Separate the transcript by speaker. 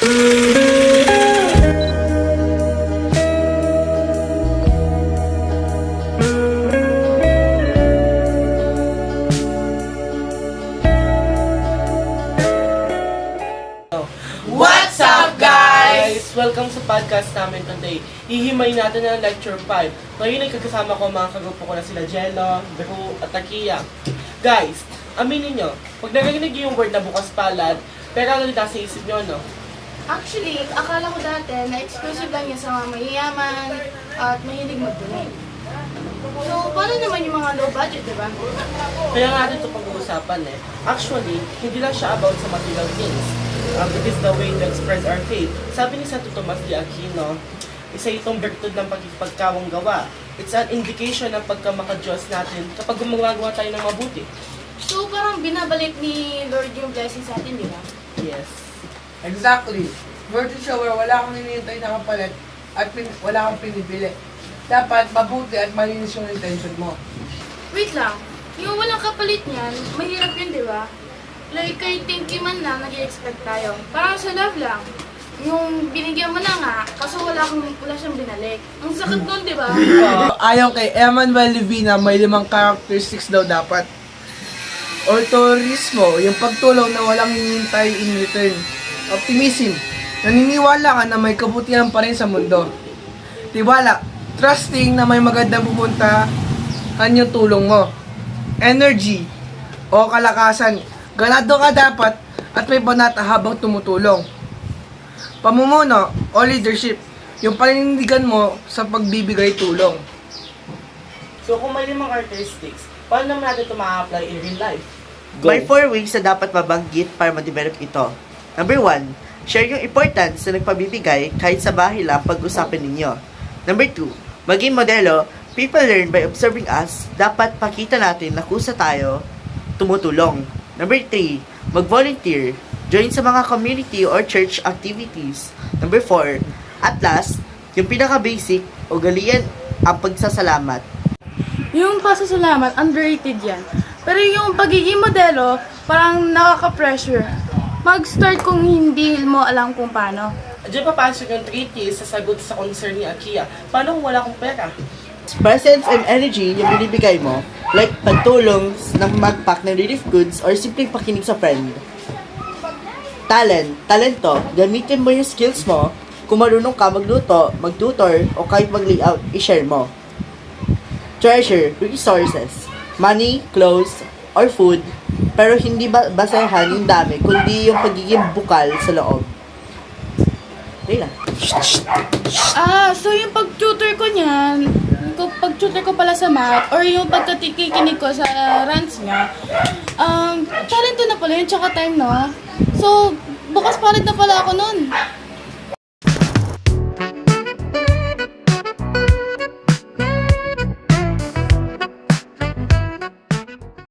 Speaker 1: What's up, guys? Welcome sa podcast namin today. Hihimay natin ang lecture 5. Ngayon ay kasama ko mga kagrupo ko na sila Jello, Drew, at Takia. Guys, aminin nyo, pag narinig yung word na bukas palad, pero ano nasa isip nyo, no?
Speaker 2: Actually, akala ko dati na exclusive lang yan sa mga mayayaman at mahilig magdunay. So, paano naman yung mga low budget, diba?
Speaker 1: Kaya nga natin ito pag-uusapan eh. Actually, hindi lang siya about sa material things. It is the way to express our faith. Sabi ni Santo Tomas de Aquino, isa itong bertud ng pagkawang gawa. It's an indication ng pagkamaka-Diyos natin kapag gumagawa tayo ng mabuti.
Speaker 2: So, parang binabalik ni Lord yung blessing sa atin, di ba?
Speaker 1: Yes.
Speaker 3: Exactly. Virtue shower, wala kang hinihintay na kapalit at wala kang pinibili. Dapat mabuti at malinis yung intention mo.
Speaker 2: Wait lang, yung walang kapalit niyan, mahirap yun, di ba? Like kay Tinky man lang, nag-i-expect tayo. Parang sa love lang. Yung binigyan mo na nga, kaso wala siyang binalik. Ang sakit nun, di ba?
Speaker 3: Ayon kay Emmanuel Levina, may 5 characteristics daw dapat. Altruismo, yung pagtulong na walang hinihintay in return. Optimism, naniniwala ka na may kabutihan pa rin sa mundo. Tiwala, trusting na may magandang pupuntahan yung tulong mo. Energy, o kalakasan, ganado ka dapat at may banata habang tumutulong. Pamumuno o leadership, yung paninindigan mo sa pagbibigay tulong.
Speaker 1: So kung may 5 characteristics, paano naman natin ito ma-apply in real life?
Speaker 4: May 4 ways na dapat mabanggit para ma-develop ito. Number 1, share yung importance na nagpabibigay kahit sa bahay lang pag-usapan ninyo. Number 2, maging modelo, people learn by observing us, dapat pakita natin na kusa tayo tumutulong. Number 3, mag-volunteer, join sa mga community or church activities. Number 4, at last, yung pinaka-basic, ugalian ang pagsasalamat.
Speaker 2: Yung pasasalamat, underrated yan. Pero yung pagiging modelo, parang nakaka-pressure. Mag-start kung hindi mo alam kung paano.
Speaker 1: Diyan papasok yung 3 keys sa sagot sa concern ni Akia. Paano kung wala akong pera?
Speaker 4: Presence and energy yung binibigay mo, like pagtulong ng mag-pack ng relief goods or simpleng pakinig sa friend. Talento, gamitin mo yung skills mo. Kung marunong ka magluto, mag-tutor, o kahit mag-layout, i-share mo. Treasure, resources, money, clothes, or food, pero hindi basehan yung dami, kundi yung pagiging bukal sa loob. Ayun lang.
Speaker 2: So yung pag-tutor ko niyan, pag-tutor ko pala sa math, or yung pagkatikikinig ko sa rants niya, talento na pala yun, tsaka time, no? So, bukas palit na pala ako nun.